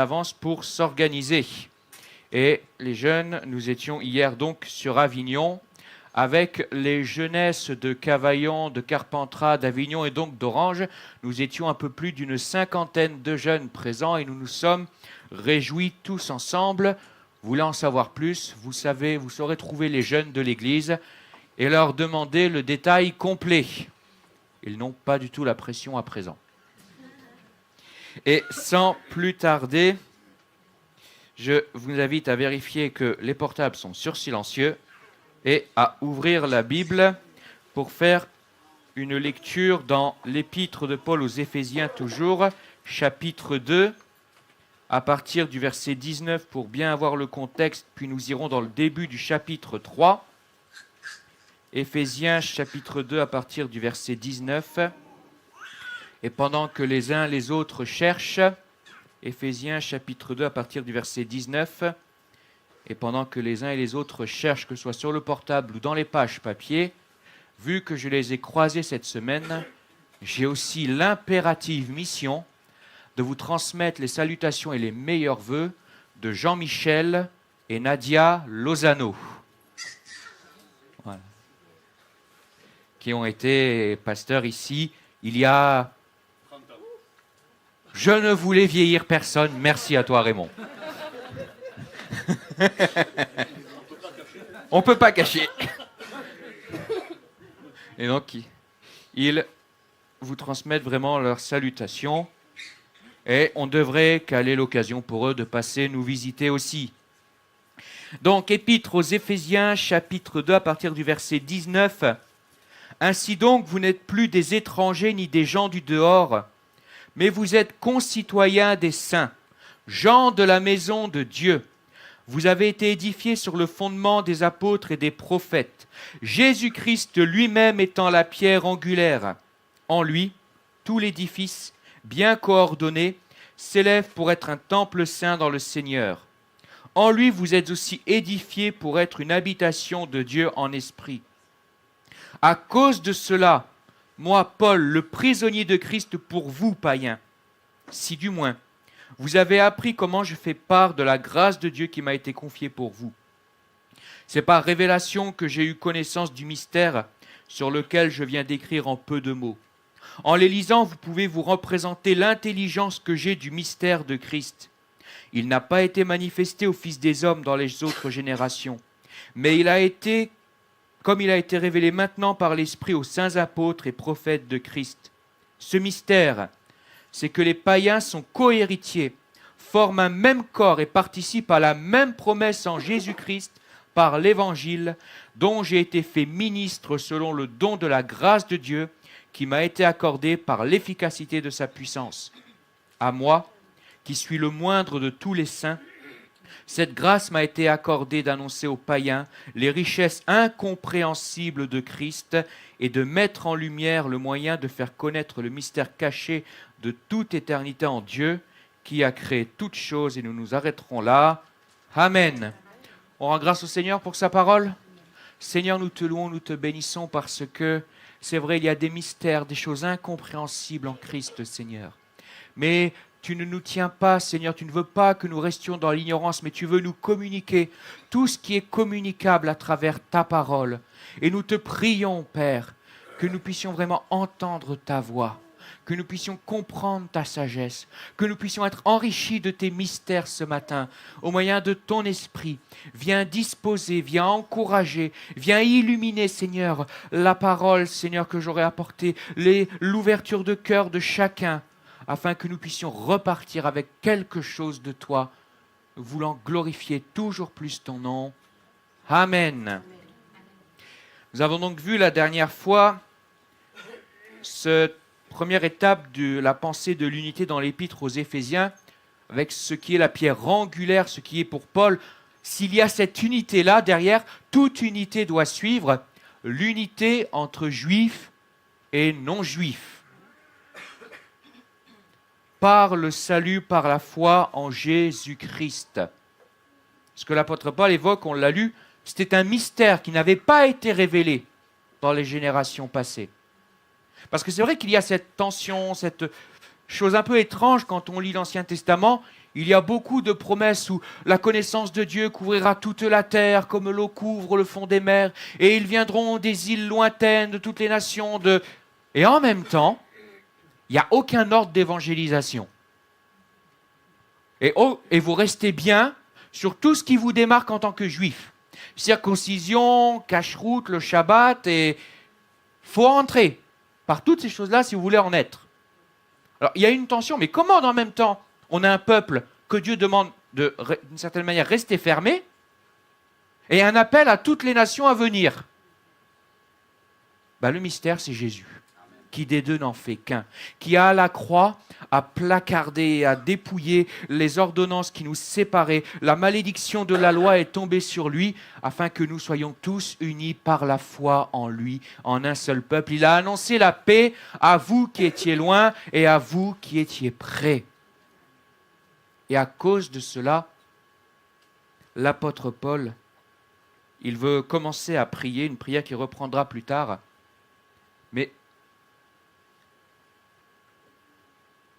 avance pour s'organiser. Et les jeunes, nous étions hier donc sur Avignon avec les jeunesses de Cavaillon, de Carpentras, d'Avignon et donc d'Orange. Nous étions un peu plus d'une cinquantaine de jeunes présents et nous nous sommes réjouis tous ensemble. Vous voulez en savoir plus, vous saurez trouver les jeunes de l'église et leur demander le détail complet. Ils n'ont pas du tout la pression à présent. Et sans plus tarder, je vous invite à vérifier que les portables sont sur silencieux et à ouvrir la Bible pour faire une lecture dans l'épître de Paul aux Éphésiens toujours, chapitre 2, à partir du verset 19 pour bien avoir le contexte, puis nous irons dans le début du chapitre 3. Éphésiens chapitre 2 à partir du verset 19. Et pendant que les uns les autres cherchent, Éphésiens chapitre 2 à partir du verset 19, et pendant que les uns et les autres cherchent, que ce soit sur le portable ou dans les pages papier, vu que je les ai croisés cette semaine, j'ai aussi l'impérative mission de vous transmettre les salutations et les meilleurs vœux de Jean-Michel et Nadia Lozano, voilà, qui ont été pasteurs ici il y a... Je ne voulais vieillir personne. Merci à toi, Raymond. On ne peut pas cacher. Et donc, ils vous transmettent vraiment leurs salutations. Et on devrait caler l'occasion pour eux de passer nous visiter aussi. Donc, épître aux Éphésiens, chapitre 2, à partir du verset 19. Ainsi donc, vous n'êtes plus des étrangers ni des gens du dehors, mais vous êtes concitoyens des saints, gens de la maison de Dieu. Vous avez été édifiés sur le fondement des apôtres et des prophètes, Jésus-Christ lui-même étant la pierre angulaire. En lui, tout l'édifice, bien coordonné, s'élève pour être un temple saint dans le Seigneur. En lui, vous êtes aussi édifiés pour être une habitation de Dieu en esprit. À cause de cela, moi, Paul, le prisonnier de Christ pour vous, païens, si du moins vous avez appris comment je fais part de la grâce de Dieu qui m'a été confiée pour vous. C'est par révélation que j'ai eu connaissance du mystère sur lequel je viens d'écrire en peu de mots. En les lisant, vous pouvez vous représenter l'intelligence que j'ai du mystère de Christ. Il n'a pas été manifesté aux fils des hommes dans les autres générations, mais comme il a été révélé maintenant par l'Esprit aux saints apôtres et prophètes de Christ. Ce mystère, c'est que les païens sont cohéritiers, forment un même corps et participent à la même promesse en Jésus-Christ par l'Évangile, dont j'ai été fait ministre selon le don de la grâce de Dieu qui m'a été accordé par l'efficacité de sa puissance. À moi, qui suis le moindre de tous les saints, cette grâce m'a été accordée d'annoncer aux païens les richesses incompréhensibles de Christ et de mettre en lumière le moyen de faire connaître le mystère caché de toute éternité en Dieu, qui a créé toutes choses, et nous nous arrêterons là. Amen. On rend grâce au Seigneur pour sa parole. Seigneur, nous te louons, nous te bénissons parce que, c'est vrai, il y a des mystères, des choses incompréhensibles en Christ, Seigneur. Mais tu ne nous tiens pas, Seigneur, tu ne veux pas que nous restions dans l'ignorance, mais tu veux nous communiquer tout ce qui est communicable à travers ta parole. Et nous te prions, Père, que nous puissions vraiment entendre ta voix, que nous puissions comprendre ta sagesse, que nous puissions être enrichis de tes mystères ce matin, au moyen de ton esprit. Viens disposer, viens encourager, viens illuminer, Seigneur, la parole, Seigneur, que j'aurai apportée, l'ouverture de cœur de chacun, afin que nous puissions repartir avec quelque chose de toi, voulant glorifier toujours plus ton nom. Amen. Nous avons donc vu la dernière fois cette première étape de la pensée de l'unité dans l'épître aux Éphésiens, avec ce qui est la pierre angulaire, ce qui est pour Paul. S'il y a cette unité-là derrière, toute unité doit suivre l'unité entre juifs et non-juifs. Par le salut, par la foi en Jésus-Christ. Ce que l'apôtre Paul évoque, on l'a lu, c'était un mystère qui n'avait pas été révélé dans les générations passées. Parce que c'est vrai qu'il y a cette tension, cette chose un peu étrange quand on lit l'Ancien Testament. Il y a beaucoup de promesses où la connaissance de Dieu couvrira toute la terre comme l'eau couvre le fond des mers, et ils viendront des îles lointaines de toutes les nations. Et en même temps, il n'y a aucun ordre d'évangélisation. Et vous restez bien sur tout ce qui vous démarque en tant que juif. Circoncision, cache-route, le Shabbat, et faut entrer par toutes ces choses-là si vous voulez en être. Alors, il y a une tension, mais comment en même temps on a un peuple que Dieu demande d'une certaine manière rester fermé et un appel à toutes les nations à venir? Le mystère, c'est Jésus, qui des deux n'en fait qu'un, qui à la croix a placardé, a dépouillé les ordonnances qui nous séparaient. La malédiction de la loi est tombée sur lui, afin que nous soyons tous unis par la foi en lui, en un seul peuple. Il a annoncé la paix à vous qui étiez loin et à vous qui étiez près. Et à cause de cela, l'apôtre Paul, il veut commencer à prier, une prière qu'il reprendra plus tard, mais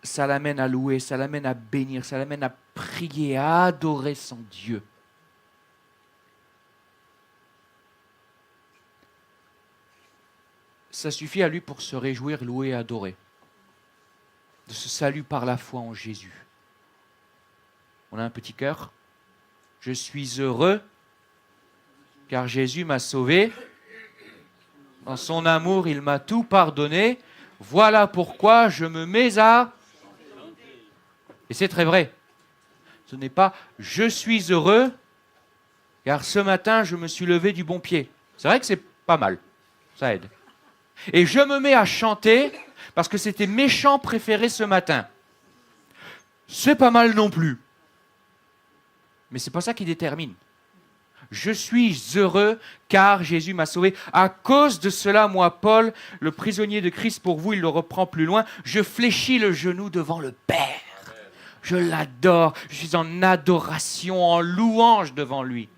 ça l'amène à louer, ça l'amène à bénir, ça l'amène à prier, à adorer son Dieu. Ça suffit à lui pour se réjouir, louer et adorer. De ce salut par la foi en Jésus. On a un petit cœur. Je suis heureux car Jésus m'a sauvé. Dans son amour, il m'a tout pardonné. Voilà pourquoi je me mets à... Et c'est très vrai. Ce n'est pas « je suis heureux car ce matin, je me suis levé du bon pied ». C'est vrai que c'est pas mal. Ça aide. Et je me mets à chanter parce que c'était mes chants préférés ce matin. C'est pas mal non plus. Mais ce n'est pas ça qui détermine. Je suis heureux car Jésus m'a sauvé. À cause de cela, moi, Paul, le prisonnier de Christ pour vous, il le reprend plus loin, je fléchis le genou devant le Père. Je l'adore, je suis en adoration, en louange devant lui.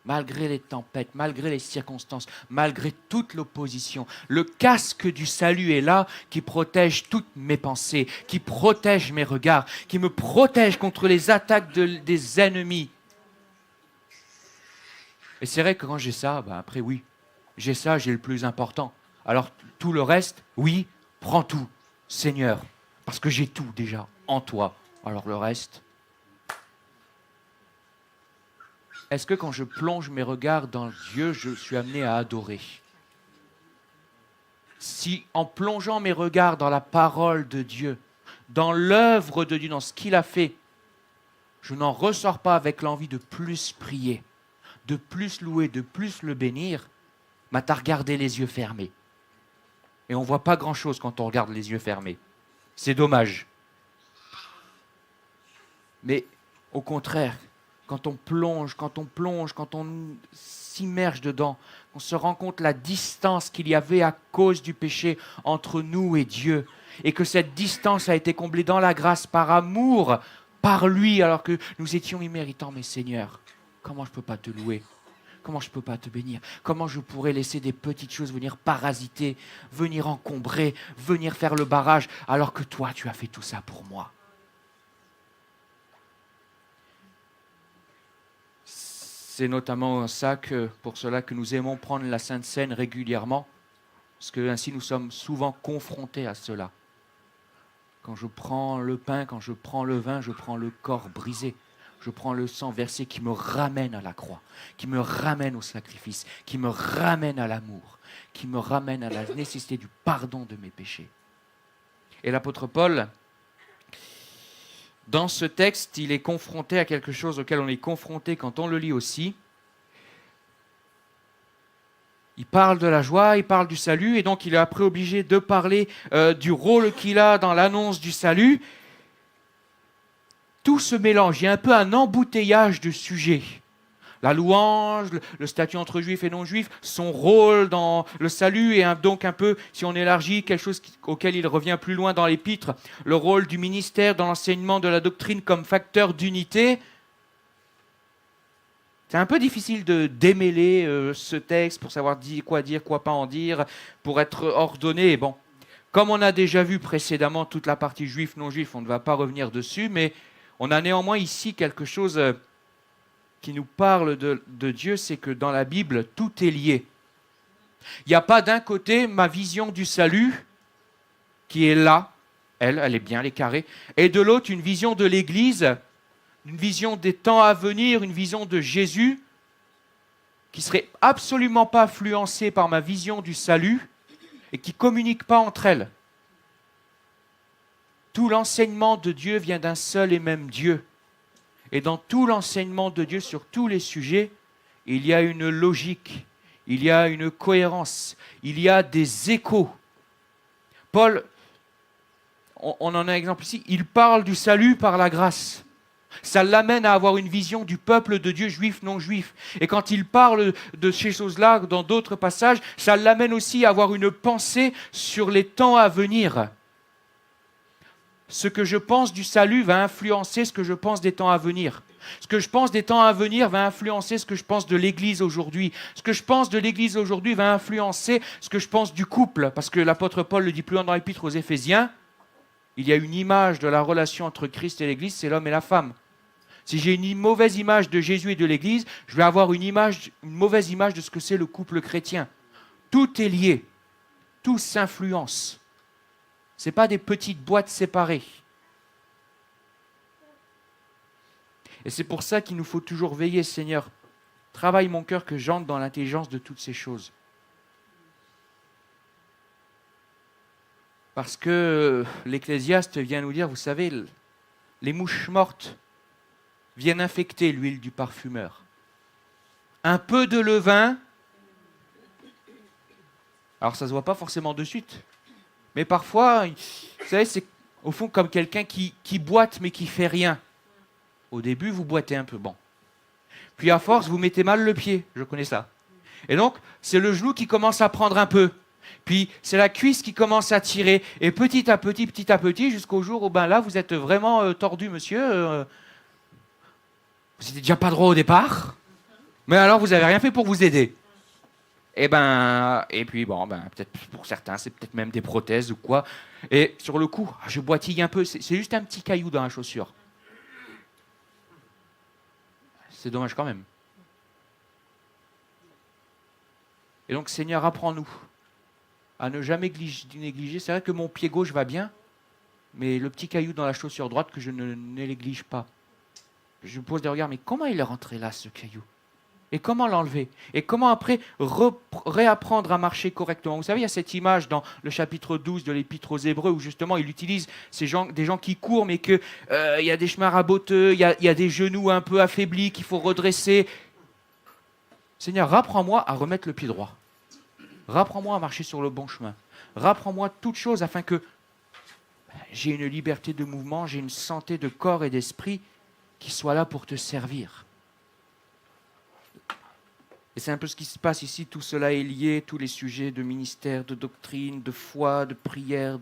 Malgré les tempêtes, malgré les circonstances, malgré toute l'opposition, le casque du salut est là qui protège toutes mes pensées, qui protège mes regards, qui me protège contre les attaques des ennemis. Et c'est vrai que quand j'ai ça, après oui, j'ai ça, j'ai le plus important. Alors tout le reste, oui, prends tout, Seigneur, parce que j'ai tout déjà en toi. Alors le reste... Est-ce que quand je plonge mes regards dans Dieu, je suis amené à adorer? Si en plongeant mes regards dans la parole de Dieu, dans l'œuvre de Dieu, dans ce qu'il a fait, je n'en ressors pas avec l'envie de plus prier, de plus louer, de plus le bénir, t'as regardé les yeux fermés. Et on ne voit pas grand-chose quand on regarde les yeux fermés. C'est dommage. Mais au contraire, quand on plonge, quand on s'immerge dedans, on se rend compte la distance qu'il y avait à cause du péché entre nous et Dieu, et que cette distance a été comblée dans la grâce par amour, par lui, alors que nous étions imméritants. Mais Seigneur, comment je ne peux pas te louer? Comment je ne peux pas te bénir? Comment je pourrais laisser des petites choses venir parasiter, venir encombrer, venir faire le barrage, alors que toi, tu as fait tout ça pour moi? C'est notamment pour cela que nous aimons prendre la Sainte Seine régulièrement, parce que ainsi nous sommes souvent confrontés à cela. Quand je prends le pain, quand je prends le vin, je prends le corps brisé. Je prends le sang versé qui me ramène à la croix, qui me ramène au sacrifice, qui me ramène à l'amour, qui me ramène à la nécessité du pardon de mes péchés. Et l'apôtre Paul, dans ce texte, il est confronté à quelque chose auquel on est confronté quand on le lit aussi. Il parle de la joie, il parle du salut, et donc il est après obligé de parler du rôle qu'il a dans l'annonce du salut. Tout se mélange, il y a un peu un embouteillage de sujets. La louange, le statut entre juifs et non-juifs, son rôle dans le salut, et donc un peu, si on élargit, quelque chose auquel il revient plus loin dans l'épître, le rôle du ministère dans l'enseignement de la doctrine comme facteur d'unité. C'est un peu difficile de démêler ce texte pour savoir quoi dire, quoi pas en dire, pour être ordonné. Bon, Comme on a déjà vu précédemment toute la partie juif, non juif, on ne va pas revenir dessus, mais on a néanmoins ici quelque chose qui nous parle de Dieu, c'est que dans la Bible, tout est lié. Il n'y a pas d'un côté ma vision du salut qui est là, elle est bien, elle est carrée, et de l'autre une vision de l'Église, une vision des temps à venir, une vision de Jésus, qui ne serait absolument pas influencée par ma vision du salut et qui ne communique pas entre elles. Tout l'enseignement de Dieu vient d'un seul et même Dieu. Et dans tout l'enseignement de Dieu sur tous les sujets, il y a une logique, il y a une cohérence, il y a des échos. Paul, on en a un exemple ici, il parle du salut par la grâce. Ça l'amène à avoir une vision du peuple de Dieu, juif, non juif. Et quand il parle de ces choses-là dans d'autres passages, ça l'amène aussi à avoir une pensée sur les temps à venir. Ce que je pense du salut va influencer ce que je pense des temps à venir. Ce que je pense des temps à venir va influencer ce que je pense de l'Église aujourd'hui. Ce que je pense de l'Église aujourd'hui va influencer ce que je pense du couple. Parce que l'apôtre Paul le dit plus loin dans l'Épître aux Éphésiens, il y a une image de la relation entre Christ et l'Église, c'est l'homme et la femme. Si j'ai une mauvaise image de Jésus et de l'Église, je vais avoir une mauvaise image de ce que c'est le couple chrétien. Tout est lié. Tout s'influence. Ce n'est pas des petites boîtes séparées. Et c'est pour ça qu'il nous faut toujours veiller, Seigneur. Travaille mon cœur que j'entre dans l'intelligence de toutes ces choses. Parce que l'Ecclésiaste vient nous dire, vous savez, les mouches mortes viennent infecter l'huile du parfumeur. Un peu de levain, alors ça ne se voit pas forcément de suite, mais parfois, vous savez, c'est au fond comme quelqu'un qui boite mais qui ne fait rien. Au début, vous boitez un peu, bon. Puis à force, vous mettez mal le pied, je connais ça. Et donc, c'est le genou qui commence à prendre un peu. Puis c'est la cuisse qui commence à tirer. Et petit à petit, jusqu'au jour où là, vous êtes vraiment tordu, monsieur. Vous n'étiez déjà pas droit au départ. Mais alors, vous n'avez rien fait pour vous aider. Et puis peut-être pour certains, c'est peut-être même des prothèses ou quoi. Et sur le coup, je boitille un peu. C'est juste un petit caillou dans la chaussure. C'est dommage quand même. Et donc, Seigneur, apprends-nous à ne jamais négliger. C'est vrai que mon pied gauche va bien, mais le petit caillou dans la chaussure droite que je ne néglige pas. Je me pose des regards, mais comment il est rentré là, ce caillou ? Et comment l'enlever ? Et comment après réapprendre à marcher correctement ? Vous savez, il y a cette image dans le chapitre 12 de l'Épître aux Hébreux où justement il utilise des gens qui courent, mais qu'il y a des chemins raboteux, il y a des genoux un peu affaiblis qu'il faut redresser. Seigneur, apprends-moi à remettre le pied droit. Rapprends-moi à marcher sur le bon chemin. Rapprends-moi toutes choses afin que j'ai une liberté de mouvement, j'ai une santé de corps et d'esprit qui soit là pour te servir. Et c'est un peu ce qui se passe ici. Tout cela est lié, tous les sujets de ministère, de doctrine, de foi, de prière,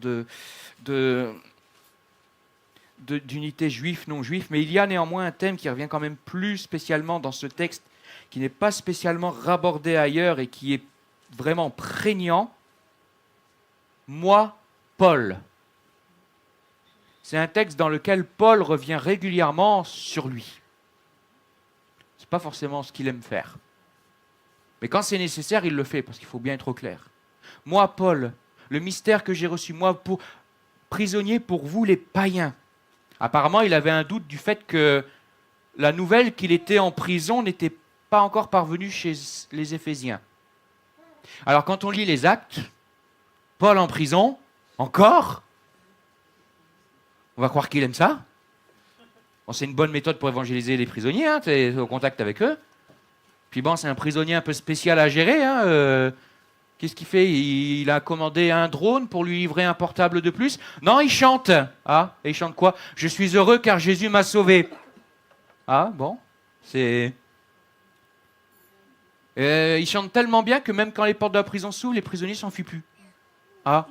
d'unité juif, non juif. Mais il y a néanmoins un thème qui revient quand même plus spécialement dans ce texte, qui n'est pas spécialement rabordé ailleurs et qui est vraiment prégnant. Moi, Paul. C'est un texte dans lequel Paul revient régulièrement sur lui. Ce n'est pas forcément ce qu'il aime faire. Mais quand c'est nécessaire, il le fait, parce qu'il faut bien être au clair. Moi, Paul, le mystère que j'ai reçu, moi, prisonnier pour vous les païens. Apparemment, il avait un doute du fait que la nouvelle qu'il était en prison n'était pas encore parvenue chez les Éphésiens. Alors quand on lit les Actes, Paul en prison, encore, on va croire qu'il aime ça. Bon, c'est une bonne méthode pour évangéliser les prisonniers, hein, tu es au contact avec eux. Puis bon, c'est un prisonnier un peu spécial à gérer. Qu'est-ce qu'il fait ? Il a commandé un drone pour lui livrer un portable de plus ? Non, il chante. Ah, et il chante quoi ? Je suis heureux car Jésus m'a sauvé. Ah, bon, c'est... il chante tellement bien que même quand les portes de la prison s'ouvrent, les prisonniers ne s'enfuient plus. Ah.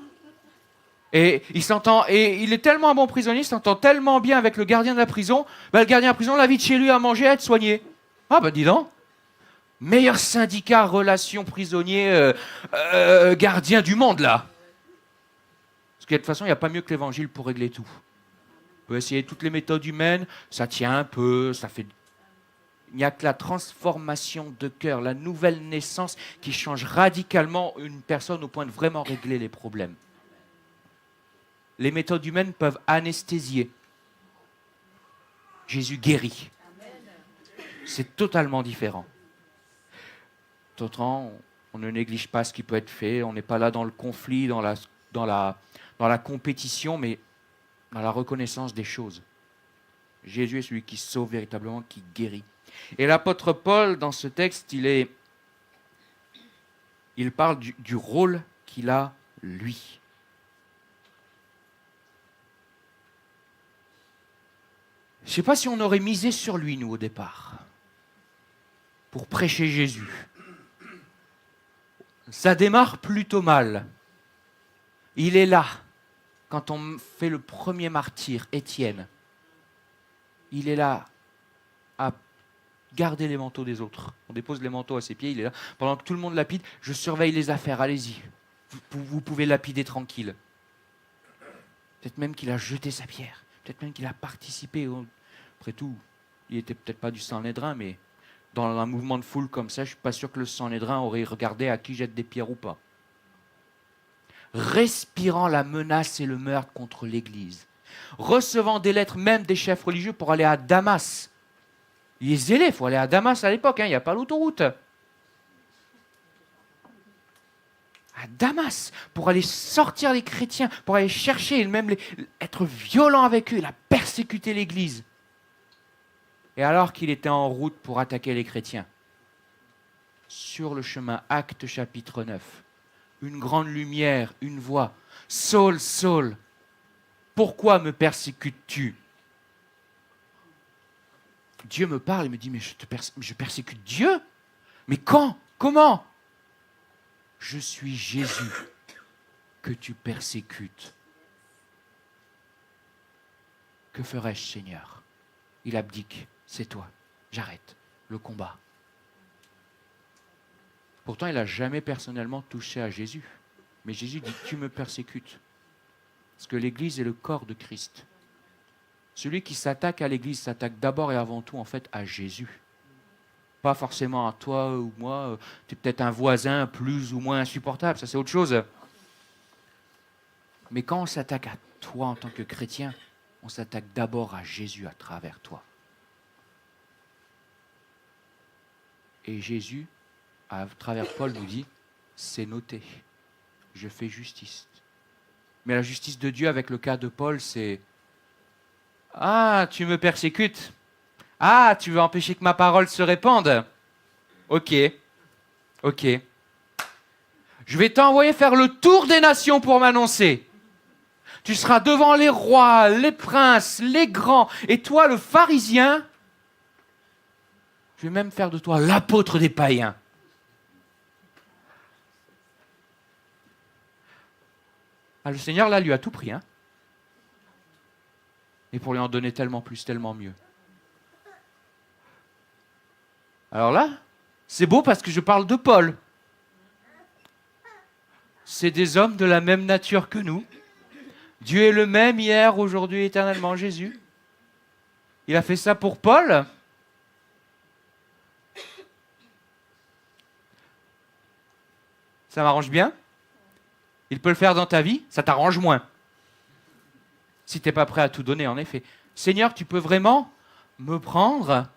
Et il est tellement un bon prisonnier, il s'entend tellement bien avec le gardien de la prison, le gardien de la prison l'invite chez lui à manger, à être soigné. Ah dis donc. Meilleur syndicat relation prisonnier gardien du monde là. que de toute façon, il n'y a pas mieux que l'évangile pour régler tout. On peut essayer toutes les méthodes humaines, ça tient un peu, ça fait... Il n'y a que la transformation de cœur, la nouvelle naissance qui change radicalement une personne au point de vraiment régler les problèmes. Les méthodes humaines peuvent anesthésier. Jésus guérit. C'est totalement différent. D'autant, on ne néglige pas ce qui peut être fait, on n'est pas là dans le conflit, dans la compétition, mais dans la reconnaissance des choses. Jésus est celui qui sauve véritablement, qui guérit. Et l'apôtre Paul, dans ce texte, il parle du rôle qu'il a, lui. Je ne sais pas si on aurait misé sur lui, nous, au départ, pour prêcher Jésus. Ça démarre plutôt mal. Il est là, quand on fait le premier martyr, Étienne. Il est là à garder les manteaux des autres. On dépose les manteaux à ses pieds, il est là. Pendant que tout le monde lapide, je surveille les affaires, allez-y. Vous pouvez lapider tranquille. Peut-être même qu'il a jeté sa pierre. Peut-être même qu'il a participé. Après tout, il n'était peut-être pas du Sanhédrin, mais dans un mouvement de foule comme ça, je ne suis pas sûr que le Sanhédrin aurait regardé à qui jette des pierres ou pas. Respirant la menace et le meurtre contre l'Église. Recevant des lettres même des chefs religieux pour aller à Damas. Il est zélé, il faut aller à Damas à l'époque, il n'y a pas l'autoroute. À Damas, pour aller sortir les chrétiens, pour aller chercher, et même être violent avec eux, il a persécuté l'Église. Et alors qu'il était en route pour attaquer les chrétiens, sur le chemin, Actes chapitre 9, une grande lumière, une voix. « Saul, Saul, pourquoi me persécutes-tu » Dieu me parle et me dit « Mais je persécute Dieu ? Mais quand ? Comment ?» « Je suis Jésus que tu persécutes. » Que ferais-je, Seigneur ? Il abdique. C'est toi. J'arrête le combat. Pourtant, il n'a jamais personnellement touché à Jésus. Mais Jésus dit, tu me persécutes. Parce que l'Église est le corps de Christ. Celui qui s'attaque à l'Église s'attaque d'abord et avant tout, en fait, à Jésus. Pas forcément à toi ou moi. Tu es peut-être un voisin plus ou moins insupportable. Ça, c'est autre chose. Mais quand on s'attaque à toi en tant que chrétien, on s'attaque d'abord à Jésus à travers toi. Et Jésus, à travers Paul, nous dit, c'est noté, je fais justice. Mais la justice de Dieu avec le cas de Paul, c'est « Ah, tu me persécutes. Ah, tu veux empêcher que ma parole se répande. Ok. Je vais t'envoyer faire le tour des nations pour m'annoncer. Tu seras devant les rois, les princes, les grands. Et toi, le pharisien, je vais même faire de toi l'apôtre des païens. » Ah, le Seigneur, là, lui a tout pris. Et pour lui en donner tellement plus, tellement mieux. Alors là, c'est beau parce que je parle de Paul. C'est des hommes de la même nature que nous. Dieu est le même hier, aujourd'hui, éternellement, Jésus. Il a fait ça pour Paul. Ça m'arrange bien. Il peut le faire dans ta vie, ça t'arrange moins. Si tu n'es pas prêt à tout donner, en effet. Seigneur, tu peux vraiment me prendre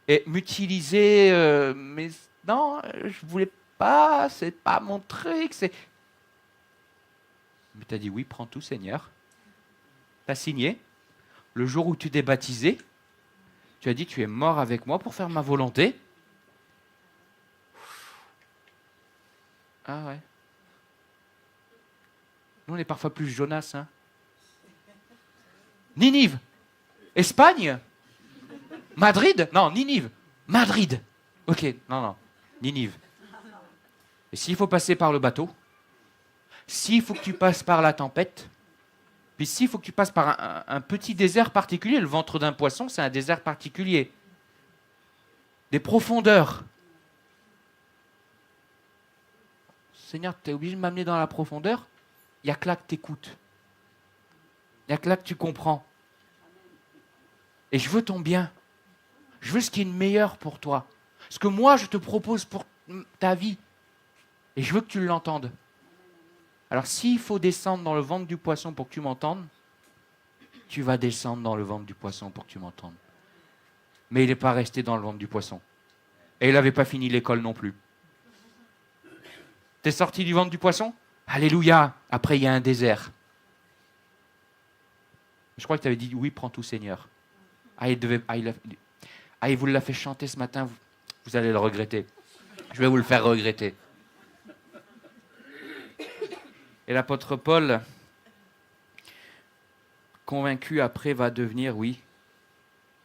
et m'utiliser, mais non, je ne voulais pas, c'est pas mon truc. Mais tu as dit oui, prends tout, Seigneur. Tu as signé. Le jour où tu t'es baptisé, tu as dit tu es mort avec moi pour faire ma volonté. Ah ouais. Nous, on est parfois plus Jonas. Ninive. Espagne. Madrid. Non, Ninive. Madrid. Ok, non. Ninive. Et s'il faut passer par le bateau, s'il faut que tu passes par la tempête, puis s'il faut que tu passes par un petit désert particulier, le ventre d'un poisson, c'est un désert particulier. Des profondeurs. Seigneur, tu es obligé de m'amener dans la profondeur ? il n'y a que là que tu écoutes. Il n'y a que là que tu comprends. Et je veux ton bien. Je veux ce qui est le meilleur pour toi. Ce que moi, je te propose pour ta vie. Et je veux que tu l'entendes. Alors, s'il faut descendre dans le ventre du poisson pour que tu m'entendes, tu vas descendre dans le ventre du poisson pour que tu m'entendes. Mais il n'est pas resté dans le ventre du poisson. Et il n'avait pas fini l'école non plus. T'es sorti du ventre du poisson? Alléluia! Après, il y a un désert. Je crois que tu avais dit oui, prends tout, Seigneur. Il vous l'a fait chanter ce matin, vous allez le regretter. Je vais vous le faire regretter. Et l'apôtre Paul, convaincu après, va devenir, oui,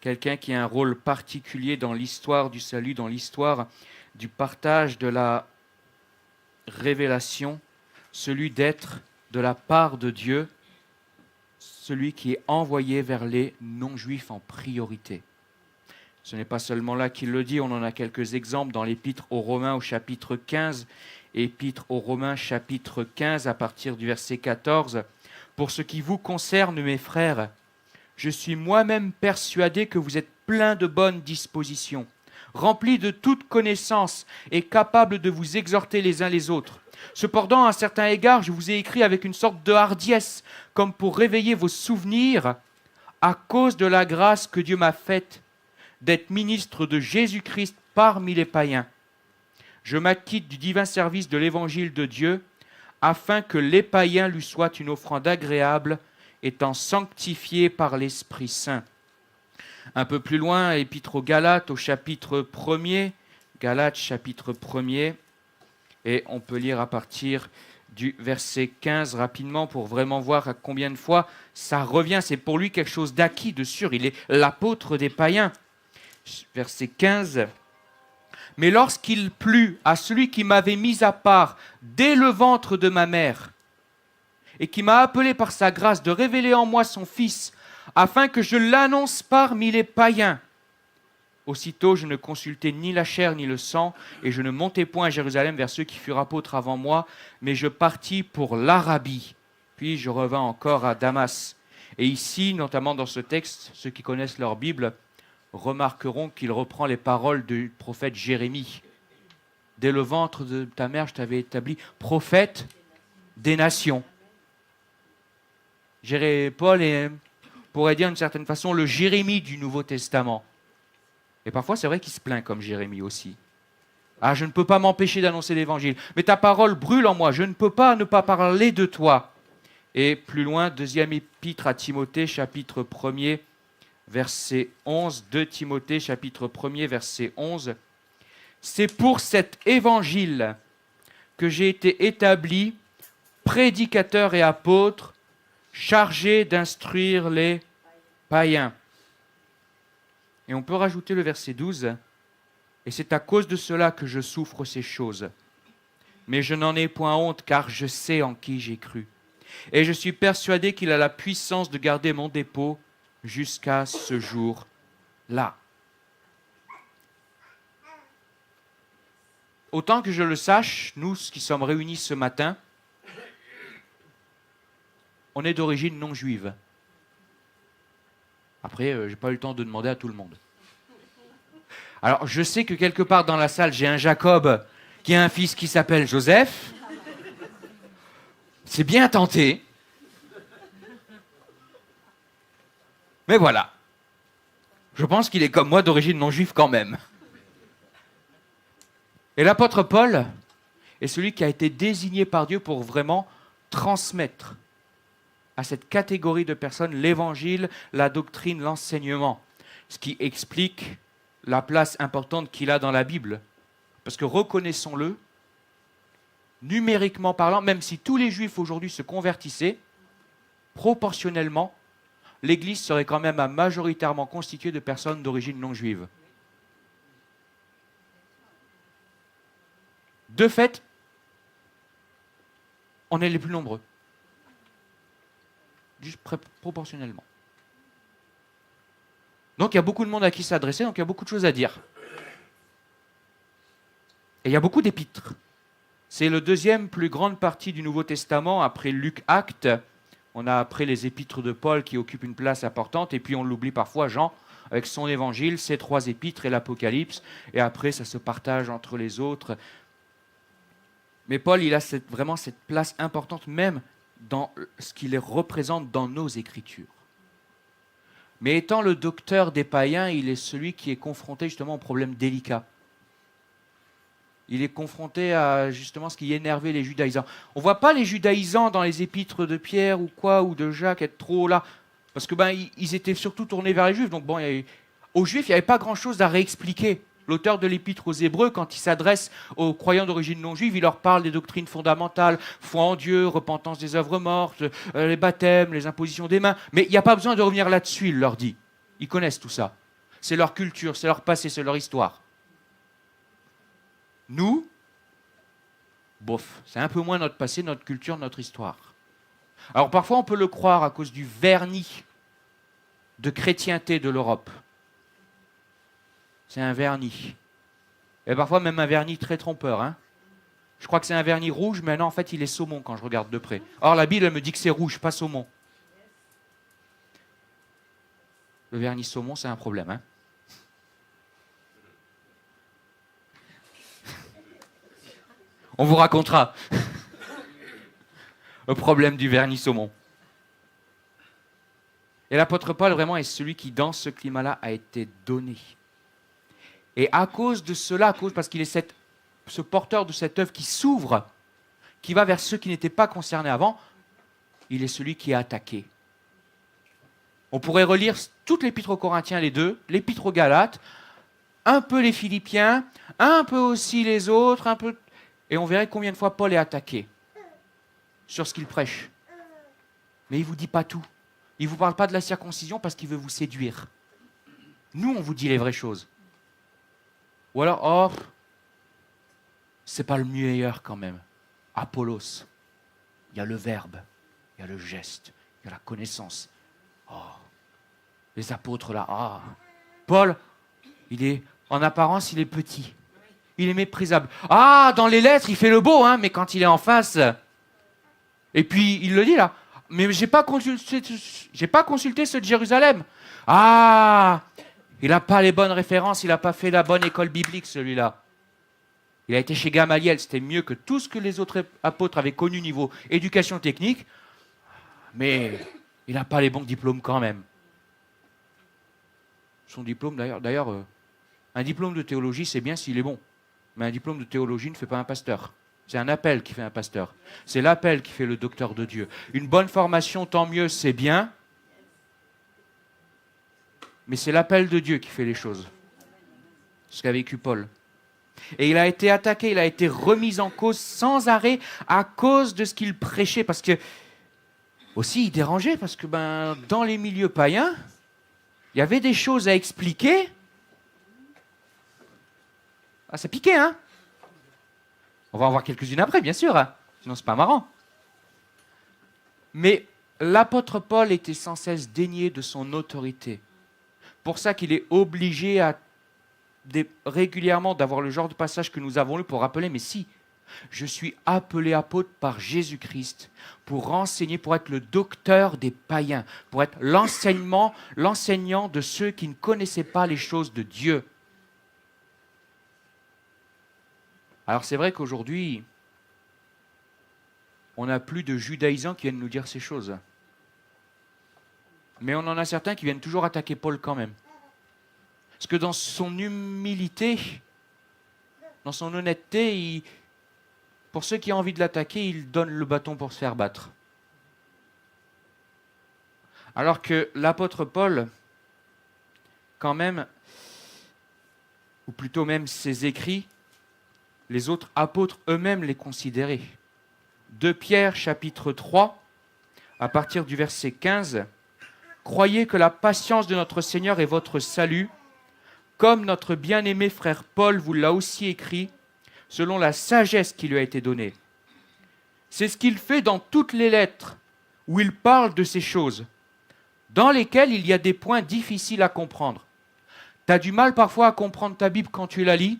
quelqu'un qui a un rôle particulier dans l'histoire du salut, dans l'histoire du partage de la révélation, celui d'être de la part de Dieu, celui qui est envoyé vers les non-juifs en priorité. Ce n'est pas seulement là qu'il le dit, on en a quelques exemples dans l'Épître aux Romains au chapitre 15, Épître aux Romains chapitre 15 à partir du verset 14. Pour ce qui vous concerne, mes frères, je suis moi-même persuadé que vous êtes pleins de bonnes dispositions, remplis de toute connaissance et capables de vous exhorter les uns les autres. Cependant, à un certain égard, je vous ai écrit avec une sorte de hardiesse, comme pour réveiller vos souvenirs à cause de la grâce que Dieu m'a faite d'être ministre de Jésus-Christ parmi les païens. Je m'acquitte du divin service de l'évangile de Dieu, afin que les païens lui soient une offrande agréable, étant sanctifiés par l'Esprit Saint. Un peu plus loin, Épître aux Galates, au chapitre 1er, Galates chapitre 1er, et on peut lire à partir du verset 15 rapidement pour vraiment voir à combien de fois ça revient. C'est pour lui quelque chose d'acquis, de sûr. Il est l'apôtre des païens. Verset 15. Mais lorsqu'il plut à celui qui m'avait mis à part dès le ventre de ma mère et qui m'a appelé par sa grâce de révéler en moi son Fils, afin que je l'annonce parmi les païens, aussitôt je ne consultai ni la chair ni le sang, et je ne montai point à Jérusalem vers ceux qui furent apôtres avant moi, mais je partis pour l'Arabie, puis je revins encore à Damas. Et ici, notamment dans ce texte, ceux qui connaissent leur Bible remarqueront qu'il reprend les paroles du prophète Jérémie. Dès le ventre de ta mère, je t'avais établi prophète des nations. Paul est, on pourrait dire d'une certaine façon, le Jérémie du Nouveau Testament. Et parfois, c'est vrai qu'il se plaint comme Jérémie aussi. Ah, je ne peux pas m'empêcher d'annoncer l'Évangile. Mais ta parole brûle en moi. Je ne peux pas ne pas parler de toi. Et plus loin, deuxième épître à Timothée, chapitre 1er, verset 11. 2 Timothée, chapitre 1er, verset 11. C'est pour cet Évangile que j'ai été établi prédicateur et apôtre, chargé d'instruire les païens. Et on peut rajouter le verset 12. Et c'est à cause de cela que je souffre ces choses. Mais je n'en ai point honte, car je sais en qui j'ai cru. Et je suis persuadé qu'il a la puissance de garder mon dépôt jusqu'à ce jour-là. Autant que je le sache, nous qui sommes réunis ce matin, on est d'origine non juive. Après, je n'ai pas eu le temps de demander à tout le monde. Alors, je sais que quelque part dans la salle, j'ai un Jacob qui a un fils qui s'appelle Joseph. C'est bien tenté. Mais voilà. Je pense qu'il est comme moi d'origine non juive quand même. Et l'apôtre Paul est celui qui a été désigné par Dieu pour vraiment transmettre à cette catégorie de personnes l'évangile, la doctrine, l'enseignement. Ce qui explique la place importante qu'il a dans la Bible. Parce que reconnaissons-le, numériquement parlant, même si tous les juifs aujourd'hui se convertissaient, proportionnellement, l'Église serait quand même majoritairement constituée de personnes d'origine non juive. De fait, on est les plus nombreux. Juste proportionnellement. Donc il y a beaucoup de monde à qui s'adresser, donc il y a beaucoup de choses à dire. Et il y a beaucoup d'épîtres. C'est la deuxième plus grande partie du Nouveau Testament, après Luc Actes. On a après les épîtres de Paul qui occupent une place importante, et puis on l'oublie parfois, Jean, avec son évangile, ses 3 épîtres et l'Apocalypse, et après ça se partage entre les autres. Mais Paul, il a vraiment cette place importante, même dans ce qu'il les représente dans nos Écritures. Mais étant le docteur des païens, il est celui qui est confronté justement aux problèmes délicats. Il est confronté à justement ce qui énervait les judaïsants. On ne voit pas les judaïsants dans les épîtres de Pierre ou de Jacques être trop là, parce que ils étaient surtout tournés vers les Juifs. Donc aux Juifs, il n'y avait pas grand-chose à réexpliquer. L'auteur de l'épître aux Hébreux, quand il s'adresse aux croyants d'origine non juive, il leur parle des doctrines fondamentales, foi en Dieu, repentance des œuvres mortes, les baptêmes, les impositions des mains. Mais il n'y a pas besoin de revenir là-dessus, il leur dit. Ils connaissent tout ça. C'est leur culture, c'est leur passé, c'est leur histoire. Nous, bof, c'est un peu moins notre passé, notre culture, notre histoire. Alors parfois on peut le croire à cause du vernis de chrétienté de l'Europe. C'est un vernis. Et parfois même un vernis très trompeur. Hein. Je crois que c'est un vernis rouge, mais non, en fait il est saumon quand je regarde de près. Or la Bible elle me dit que c'est rouge, pas saumon. Le vernis saumon, c'est un problème. Hein. On vous racontera le problème du vernis saumon. Et l'apôtre Paul, vraiment, est celui qui, dans ce climat-là, a été donné. Et à cause de cela, parce qu'il est ce porteur de cette œuvre qui s'ouvre, qui va vers ceux qui n'étaient pas concernés avant, il est celui qui est attaqué. On pourrait relire toute l'épître aux Corinthiens, les 2, l'épître aux Galates, un peu les Philippiens, un peu aussi les autres, un peu... Et on verrait combien de fois Paul est attaqué sur ce qu'il prêche. Mais il ne vous dit pas tout. Il ne vous parle pas de la circoncision parce qu'il veut vous séduire. Nous, on vous dit les vraies choses. Ou alors, c'est pas le meilleur quand même. Apollos, il y a le verbe, il y a le geste, il y a la connaissance. Les apôtres là, Paul, en apparence, il est petit. Il est méprisable. Dans les lettres, il fait le beau, mais quand il est en face... Et puis, il le dit là. Mais j'ai pas consulté ceux de Jérusalem. Il n'a pas les bonnes références, il n'a pas fait la bonne école biblique, celui-là. Il a été chez Gamaliel, c'était mieux que tout ce que les autres apôtres avaient connu niveau éducation technique. Mais il n'a pas les bons diplômes quand même. Son diplôme, d'ailleurs, un diplôme de théologie, c'est bien s'il est bon. Mais un diplôme de théologie ne fait pas un pasteur. C'est un appel qui fait un pasteur. C'est l'appel qui fait le docteur de Dieu. Une bonne formation, tant mieux, c'est bien. Mais c'est l'appel de Dieu qui fait les choses. C'est ce qu'a vécu Paul. Et il a été attaqué, il a été remis en cause sans arrêt à cause de ce qu'il prêchait. Parce que, aussi, il dérangeait, parce que dans les milieux païens, il y avait des choses à expliquer. Ça piquait, hein? On va en voir quelques-unes après, bien sûr. Hein, sinon, c'est pas marrant. Mais l'apôtre Paul était sans cesse dénié de son autorité. Pour ça qu'il est obligé régulièrement d'avoir le genre de passage que nous avons lu pour rappeler, mais si, je suis appelé apôtre par Jésus-Christ pour renseigner, pour être le docteur des païens, pour être l'enseignant de ceux qui ne connaissaient pas les choses de Dieu. Alors c'est vrai qu'aujourd'hui, on n'a plus de judaïsants qui viennent nous dire ces choses. Mais on en a certains qui viennent toujours attaquer Paul quand même. Parce que dans son humilité, dans son honnêteté, pour ceux qui ont envie de l'attaquer, il donne le bâton pour se faire battre. Alors que l'apôtre Paul, quand même, ou plutôt même ses écrits, les autres apôtres eux-mêmes les considéraient. 2 Pierre chapitre 3, à partir du verset 15, « Croyez que la patience de notre Seigneur est votre salut, comme notre bien-aimé frère Paul vous l'a aussi écrit, selon la sagesse qui lui a été donnée. C'est ce qu'il fait dans toutes les lettres, où il parle de ces choses, dans lesquelles il y a des points difficiles à comprendre. Tu as du mal parfois à comprendre ta Bible quand tu la lis.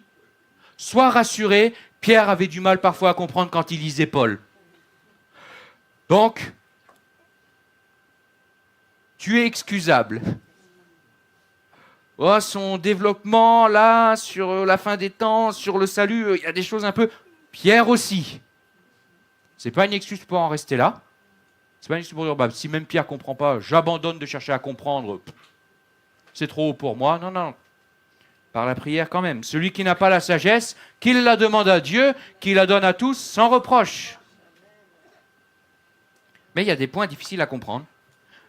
Sois rassuré, Pierre avait du mal parfois à comprendre quand il lisait Paul. Donc, tu es excusable. Oh, son développement, là, sur la fin des temps, sur le salut, il y a des choses un peu... Pierre aussi. C'est pas une excuse pour en rester là. C'est pas une excuse pour dire, bah, si même Pierre ne comprend pas, j'abandonne de chercher à comprendre. C'est trop haut pour moi. Non, non. Par la prière quand même. Celui qui n'a pas la sagesse, qu'il la demande à Dieu, qu'il la donne à tous sans reproche. Mais il y a des points difficiles à comprendre,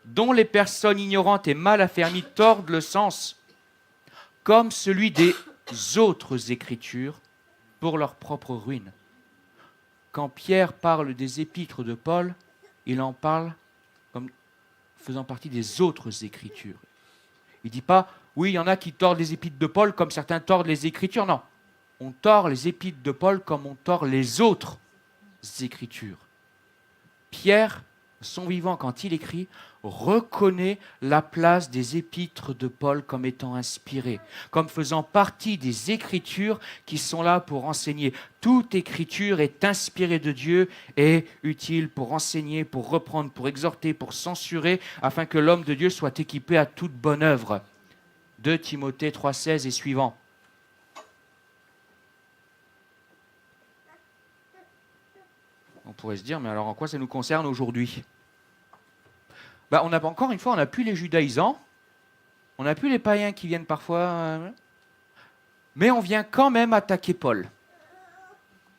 dont les personnes ignorantes et mal affermies tordent le sens, comme celui des autres Écritures pour leur propre ruine. Quand Pierre parle des épîtres de Paul, il en parle comme faisant partie des autres Écritures. Il ne dit pas, oui, il y en a qui tordent les épîtres de Paul comme certains tordent les Écritures. Non, on tord les épîtres de Paul comme on tord les autres Écritures. Pierre, son vivant, quand il écrit, reconnaît la place des épîtres de Paul comme étant inspirées, comme faisant partie des Écritures qui sont là pour enseigner. Toute Écriture est inspirée de Dieu et utile pour enseigner, pour reprendre, pour exhorter, pour censurer, afin que l'homme de Dieu soit équipé à toute bonne œuvre. 2 Timothée 3,16 et suivant. On pourrait se dire, mais alors en quoi ça nous concerne aujourd'hui ? On a encore une fois, on n'a plus les judaïsants, on n'a plus les païens qui viennent parfois, mais on vient quand même attaquer Paul.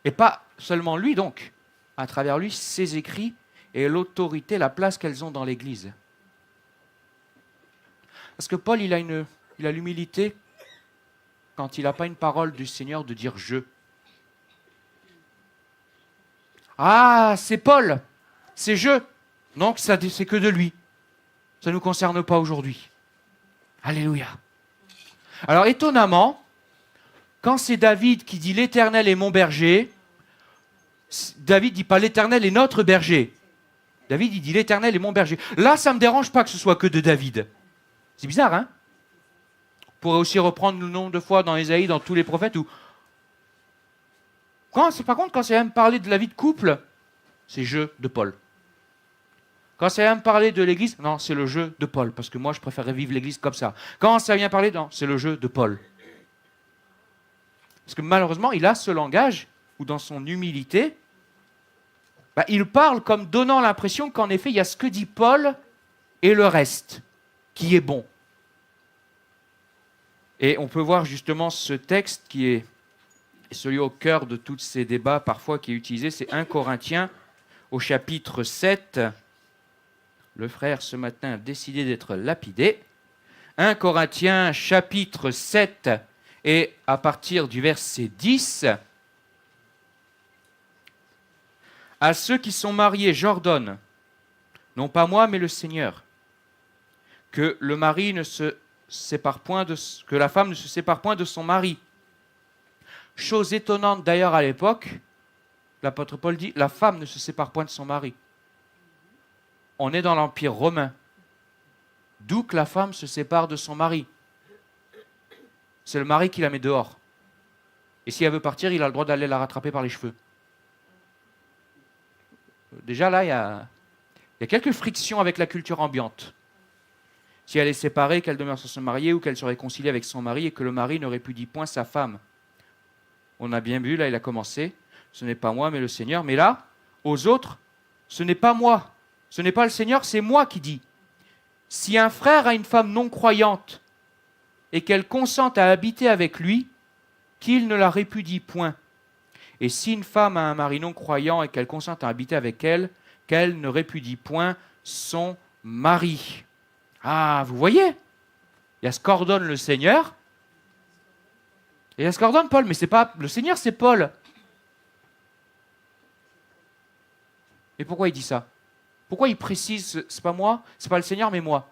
Et pas seulement lui donc, à travers lui, ses écrits et l'autorité, la place qu'elles ont dans l'Église. Parce que Paul, il a l'humilité, quand il n'a pas une parole du Seigneur, de dire « je ». Ah, c'est Paul, c'est je. Donc, c'est que de lui. Ça ne nous concerne pas aujourd'hui. Alléluia. Alors, étonnamment, quand c'est David qui dit « l'Éternel est mon berger », David ne dit pas « l'Éternel est notre berger ». David, il dit « l'Éternel est mon berger ». Là, ça ne me dérange pas que ce soit que de David. C'est bizarre, hein ? On pourrait aussi reprendre le nombre de fois dans Ésaïe, dans tous les prophètes, où... Par contre, quand c'est même parler de la vie de couple, c'est « je » de Paul. Quand ça vient parler de l'Église, non, c'est le jeu de Paul, parce que moi, je préférerais vivre l'Église comme ça. Quand ça vient parler, non, c'est le jeu de Paul. Parce que malheureusement, il a ce langage où, dans son humilité, il parle comme donnant l'impression qu'en effet, il y a ce que dit Paul et le reste, qui est bon. Et on peut voir justement ce texte qui est celui au cœur de tous ces débats, parfois qui est utilisé, c'est 1 Corinthiens au chapitre 7. Le frère, ce matin, a décidé d'être lapidé. 1 Corinthiens, chapitre 7, et à partir du verset 10. À ceux qui sont mariés, j'ordonne, non pas moi, mais le Seigneur, que le mari ne se sépare point que la femme ne se sépare point de son mari. Chose étonnante d'ailleurs à l'époque, l'apôtre Paul dit, la femme ne se sépare point de son mari. On est dans l'Empire romain, d'où que la femme se sépare de son mari. C'est le mari qui la met dehors. Et si elle veut partir, il a le droit d'aller la rattraper par les cheveux. Déjà là, il y a quelques frictions avec la culture ambiante. Si elle est séparée, qu'elle demeure sans se marier, ou qu'elle se réconcilie avec son mari et que le mari ne répudie point sa femme. On a bien vu, là il a commencé, ce n'est pas moi mais le Seigneur. Mais là, aux autres, ce n'est pas moi. Ce n'est pas le Seigneur, c'est moi qui dis. Si un frère a une femme non croyante et qu'elle consente à habiter avec lui, qu'il ne la répudie point. Et si une femme a un mari non croyant et qu'elle consente à habiter avec elle, qu'elle ne répudie point son mari. Ah, vous voyez ? Il y a ce qu'ordonne le Seigneur et il y a ce qu'ordonne Paul. Mais c'est pas le Seigneur, c'est Paul. Et pourquoi il dit ça ? Pourquoi il précise, c'est pas moi, c'est pas le Seigneur, mais moi ?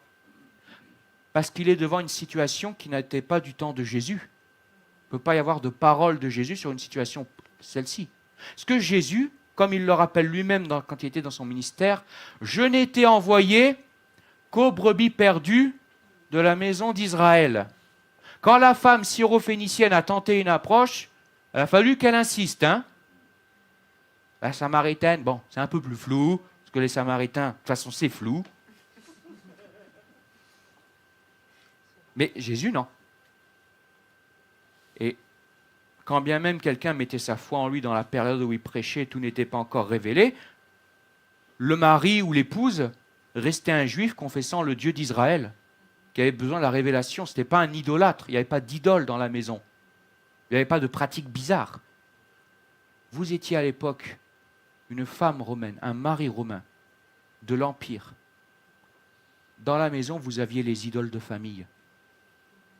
Parce qu'il est devant une situation qui n'était pas du temps de Jésus. Il ne peut pas y avoir de parole de Jésus sur une situation, celle-ci. Parce que Jésus, comme il le rappelle lui-même quand il était dans son ministère, « Je n'ai été envoyé qu'aux brebis perdues de la maison d'Israël. » Quand la femme syrophénicienne a tenté une approche, il a fallu qu'elle insiste, hein ? La Samaritaine, bon, c'est un peu plus flou, parce que les Samaritains, de toute façon, c'est flou. Mais Jésus, non. Et quand bien même quelqu'un mettait sa foi en lui dans la période où il prêchait, tout n'était pas encore révélé, le mari ou l'épouse restait un juif confessant le Dieu d'Israël, qui avait besoin de la révélation. Ce n'était pas un idolâtre, il n'y avait pas d'idole dans la maison. Il n'y avait pas de pratiques bizarres. Vous étiez à l'époque une femme romaine, un mari romain de l'Empire. Dans la maison, vous aviez les idoles de famille.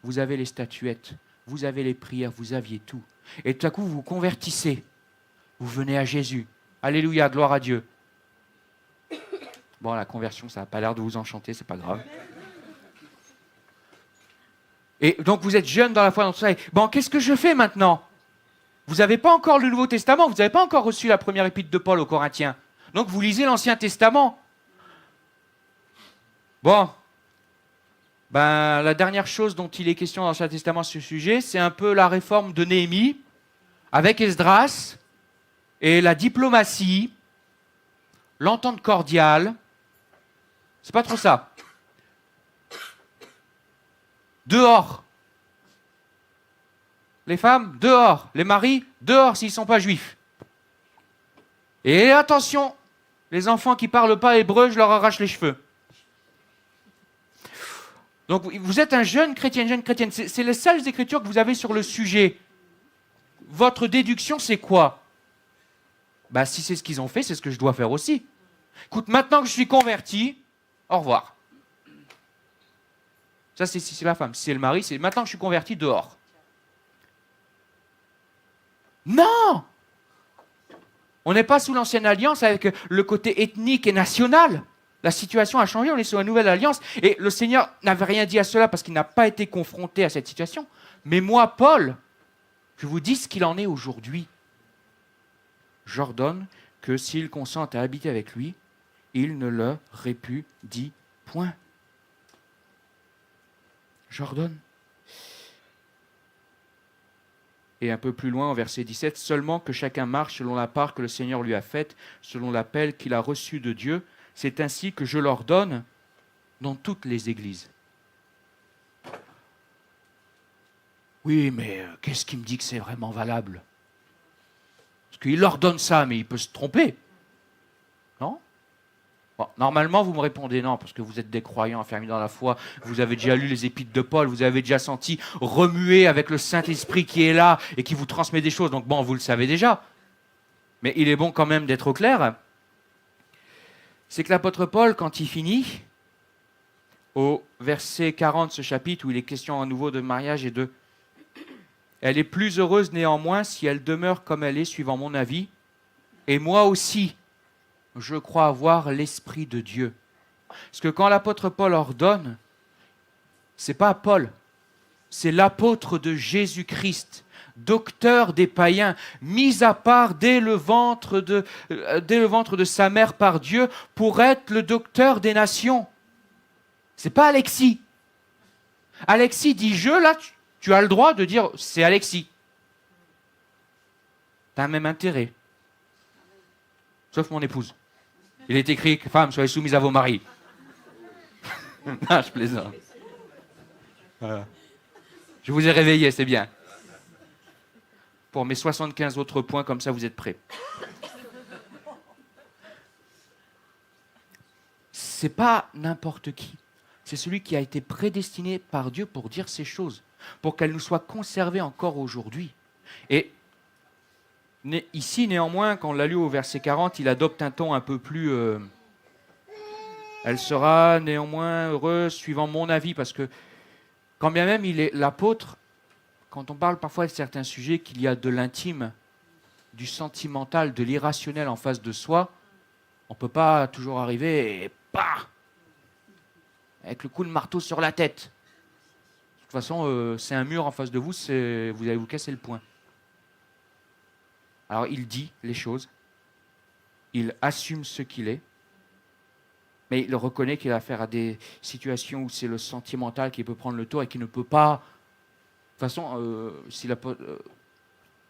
Vous avez les statuettes, vous avez les prières, vous aviez tout. Et tout à coup, vous vous convertissez. Vous venez à Jésus. Alléluia, gloire à Dieu. Bon, la conversion, ça n'a pas l'air de vous enchanter, c'est pas grave. Et donc, vous êtes jeune dans la foi, dans tout ça. Et, bon, qu'est-ce que je fais maintenant? Vous n'avez pas encore le Nouveau Testament, vous n'avez pas encore reçu la première épître de Paul aux Corinthiens. Donc, vous lisez l'Ancien Testament. Bon, ben, la dernière chose dont il est question dans l'Ancien Testament à ce sujet, c'est un peu la réforme de Néhémie, avec Esdras, et la diplomatie, l'entente cordiale. C'est pas trop ça. Dehors. Les femmes, dehors. Les maris, dehors s'ils ne sont pas juifs. Et attention, les enfants qui ne parlent pas hébreu, je leur arrache les cheveux. Donc vous êtes un jeune chrétien, une jeune chrétienne. C'est les seules écritures que vous avez sur le sujet. Votre déduction, c'est quoi? Bah, si c'est ce qu'ils ont fait, c'est ce que je dois faire aussi. Écoute, maintenant que je suis converti, au revoir. Ça, c'est la femme. Si c'est le mari, c'est maintenant que je suis converti, dehors. Non! On n'est pas sous l'ancienne alliance avec le côté ethnique et national. La situation a changé, on est sous la nouvelle alliance. Et le Seigneur n'avait rien dit à cela parce qu'il n'a pas été confronté à cette situation. Mais moi, Paul, je vous dis ce qu'il en est aujourd'hui. J'ordonne que s'il consent à habiter avec lui, il ne le répudie point. J'ordonne. Et un peu plus loin, au verset 17, seulement que chacun marche selon la part que le Seigneur lui a faite, selon l'appel qu'il a reçu de Dieu. C'est ainsi que je l'ordonne dans toutes les églises. Oui, mais qu'est-ce qui me dit que c'est vraiment valable? Parce qu'il ordonne ça, mais il peut se tromper. Non? Bon, normalement, vous me répondez non, parce que vous êtes des croyants affermis dans la foi, vous avez déjà lu les épîtres de Paul, vous avez déjà senti remuer avec le Saint-Esprit qui est là et qui vous transmet des choses, donc bon, vous le savez déjà. Mais il est bon quand même d'être au clair. C'est que l'apôtre Paul, quand il finit, au verset 40 de ce chapitre, où il est question à nouveau de mariage et de « Elle est plus heureuse néanmoins si elle demeure comme elle est, suivant mon avis, et moi aussi, je crois avoir l'Esprit de Dieu. » Parce que quand l'apôtre Paul ordonne, ce n'est pas Paul, c'est l'apôtre de Jésus-Christ, docteur des païens, mis à part dès le ventre de sa mère par Dieu pour être le docteur des nations. Ce n'est pas Alexis. Alexis dit « je », là, tu as le droit de dire « c'est Alexis ». Tu as un même intérêt. Sauf mon épouse. Il est écrit « Femmes, soyez soumises à vos maris ». Non, je plaisante. Voilà. Je vous ai réveillé, c'est bien. Pour mes 75 autres points, comme ça, vous êtes prêts. C'est pas n'importe qui. C'est celui qui a été prédestiné par Dieu pour dire ces choses, pour qu'elles nous soient conservées encore aujourd'hui. Et ici, néanmoins, quand on l'a lu au verset 40, il adopte un ton un peu plus... Elle sera néanmoins heureuse, suivant mon avis, parce que quand bien même il est l'apôtre, quand on parle parfois de certains sujets, qu'il y a de l'intime, du sentimental, de l'irrationnel en face de soi, on ne peut pas toujours arriver et bah, avec le coup de marteau sur la tête. De toute façon, c'est un mur en face de vous, vous allez vous casser le poing. Alors il dit les choses, il assume ce qu'il est, mais il reconnaît qu'il a affaire à des situations où c'est le sentimental qui peut prendre le tour et qui ne peut pas... De toute façon, on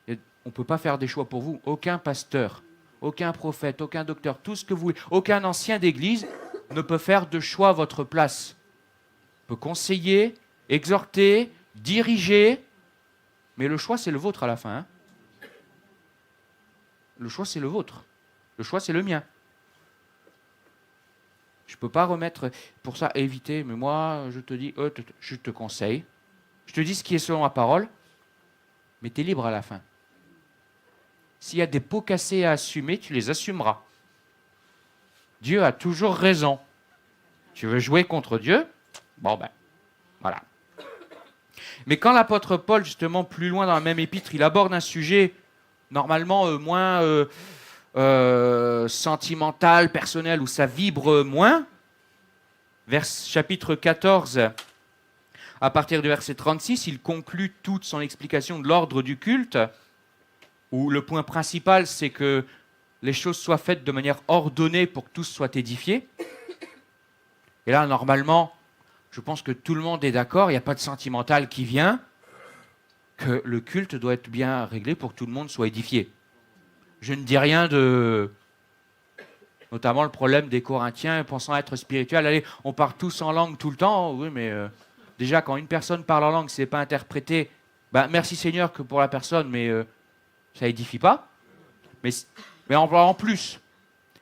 ne peut pas faire des choix pour vous. Aucun pasteur, aucun prophète, aucun docteur, tout ce que vous voulez, aucun ancien d'église ne peut faire de choix à votre place. Il peut conseiller, exhorter, diriger, mais le choix, c'est le vôtre à la fin. Hein. Le choix, c'est le vôtre. Le choix, c'est le mien. Je ne peux pas remettre, pour ça, éviter, mais moi, je te dis, je te conseille, je te dis ce qui est selon la parole, mais tu es libre à la fin. S'il y a des pots cassés à assumer, tu les assumeras. Dieu a toujours raison. Tu veux jouer contre Dieu? Bon ben, voilà. Mais quand l'apôtre Paul, justement, plus loin dans la même épître, il aborde un sujet normalement moins sentimental, personnel, où ça vibre moins, chapitre 14, à partir du verset 36, il conclut toute son explication de l'ordre du culte, où le point principal, c'est que les choses soient faites de manière ordonnée pour que tous soient édifiés. Et là, normalement, je pense que tout le monde est d'accord, il n'y a pas de sentimental qui vient, que le culte doit être bien réglé pour que tout le monde soit édifié. Je ne dis rien de... Notamment le problème des Corinthiens pensant être spirituels. Allez, on parle tous en langue tout le temps. Oui, mais déjà, quand une personne parle en langue, ce n'est pas interprété, ben, merci Seigneur que pour la personne, mais ça n'édifie pas. Mais en plus,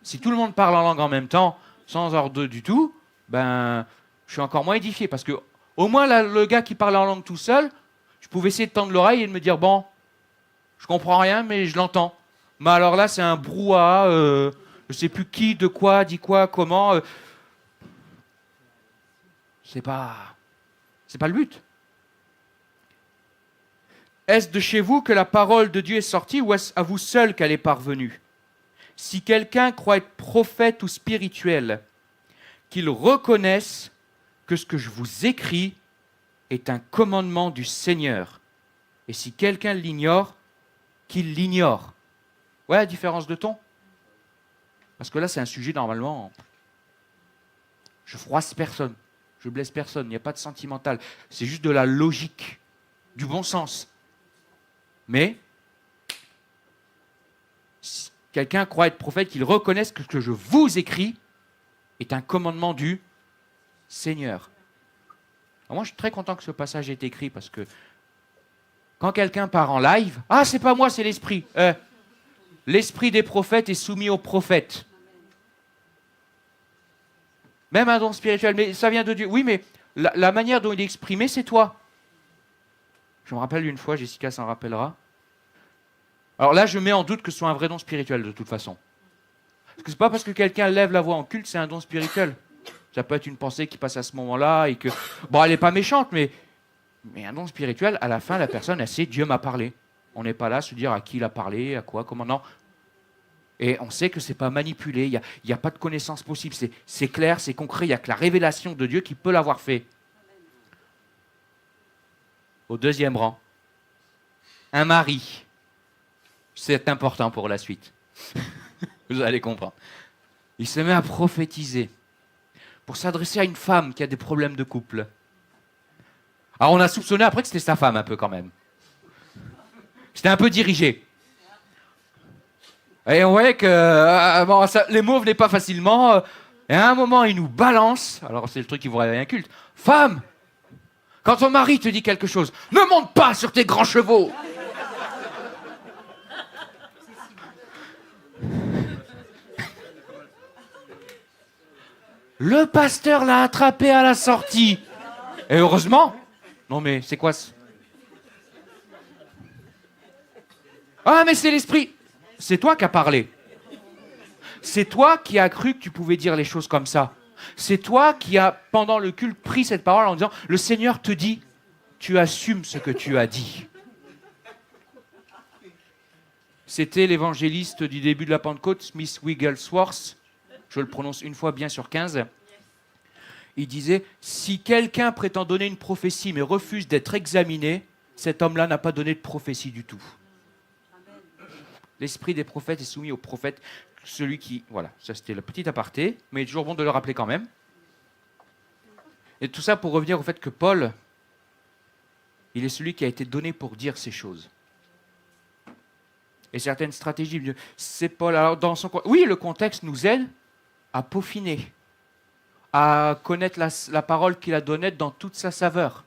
si tout le monde parle en langue en même temps, sans ordre du tout, ben, je suis encore moins édifié. Parce que au moins, là, le gars qui parle en langue tout seul, je pouvais essayer de tendre l'oreille et de me dire, bon, je comprends rien, mais je l'entends. Mais alors là, c'est un brouhaha, je ne sais plus qui, de quoi, dit quoi, comment. C'est pas le but. Est-ce de chez vous que la parole de Dieu est sortie ou est-ce à vous seul qu'elle est parvenue? Si quelqu'un croit être prophète ou spirituel, qu'il reconnaisse que ce que je vous écris est un commandement du Seigneur. Et si quelqu'un l'ignore, qu'il l'ignore. Ouais, la différence de ton? Parce que là, c'est un sujet, normalement, je froisse personne, je blesse personne, il n'y a pas de sentimental. C'est juste de la logique, du bon sens. Mais, si quelqu'un croit être prophète, qu'il reconnaisse que ce que je vous écris est un commandement du Seigneur. Alors moi, je suis très content que ce passage ait été écrit parce que quand quelqu'un part en live, ah, c'est pas moi, c'est l'esprit. L'esprit des prophètes est soumis aux prophètes. Même un don spirituel, mais ça vient de Dieu. Oui, mais la manière dont il est exprimé, c'est toi. Je me rappelle une fois, Jessica s'en rappellera. Alors là, je mets en doute que ce soit un vrai don spirituel, de toute façon. Parce que c'est pas parce que quelqu'un lève la voix en culte, c'est un don spirituel. Ça peut être une pensée qui passe à ce moment-là et que... Bon, elle n'est pas méchante, mais un don spirituel, à la fin, la personne, elle sait, Dieu m'a parlé. On n'est pas là à se dire à qui il a parlé, à quoi, comment, non. Et on sait que ce n'est pas manipulé, il n'y a pas de connaissance possible. C'est clair, c'est concret, il n'y a que la révélation de Dieu qui peut l'avoir fait. Au deuxième rang, un mari. C'est important pour la suite. Vous allez comprendre. Il se met à prophétiser pour s'adresser à une femme qui a des problèmes de couple. Alors on a soupçonné après que c'était sa femme un peu quand même. C'était un peu dirigé. Et on voyait que bon, les mots venaient pas facilement. Et à un moment, il nous balance. Alors c'est le truc qui vous réveille un culte. Femme, quand ton mari te dit quelque chose, ne monte pas sur tes grands chevaux. Le pasteur l'a attrapé à la sortie. Et heureusement. Non mais c'est quoi ce... Ah mais c'est l'esprit. C'est toi qui as parlé. C'est toi qui as cru que tu pouvais dire les choses comme ça. C'est toi qui as, pendant le culte, pris cette parole en disant « Le Seigneur te dit, tu assumes ce que tu as dit. » C'était l'évangéliste du début de la Pentecôte, Smith Wigglesworth. Je le prononce une fois bien sur 15. Il disait « Si quelqu'un prétend donner une prophétie mais refuse d'être examiné, cet homme-là n'a pas donné de prophétie du tout. » L'esprit des prophètes est soumis aux prophètes. Celui qui... Voilà, ça c'était le petit aparté, mais il est toujours bon de le rappeler quand même. Et tout ça pour revenir au fait que Paul, il est celui qui a été donné pour dire ces choses. et certaines stratégies. C'est Paul. Alors, oui, le contexte nous aide à peaufiner, à connaître la parole qu'il a donnée dans toute sa saveur,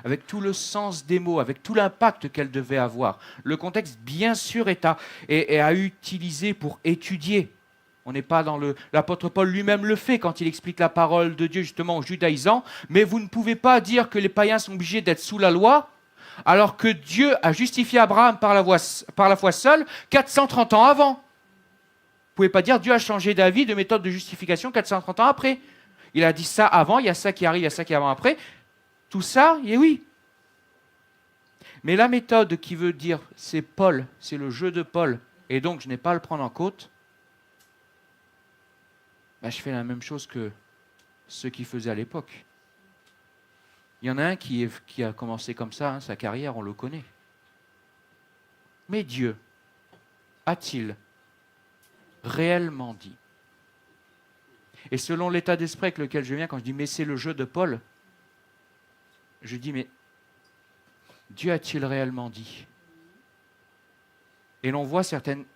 avec tout le sens des mots, avec tout l'impact qu'elle devait avoir. Le contexte, bien sûr, est à utiliser pour étudier. On n'est pas dans l'apôtre Paul lui-même le fait quand il explique la parole de Dieu justement aux judaïsants, mais vous ne pouvez pas dire que les païens sont obligés d'être sous la loi, alors que Dieu a justifié Abraham par la foi seule 430 ans avant. Vous ne pouvez pas dire que Dieu a changé d'avis, de méthode de justification 430 ans après. Il a dit ça avant, il y a ça qui arrive, il y a ça qui arrive après. Tout ça, et oui. Mais la méthode qui veut dire c'est Paul, c'est le jeu de Paul, et donc je n'ai pas à le prendre en compte, je fais la même chose que ceux qui faisaient à l'époque. Il y en a un qui a commencé comme ça, sa carrière, on le connaît. Mais Dieu a-t-il réellement dit? Et selon l'état d'esprit avec lequel je viens, quand je dis « mais c'est le jeu de Paul », je dis « mais Dieu a-t-il réellement dit ?» Et l'on voit certaines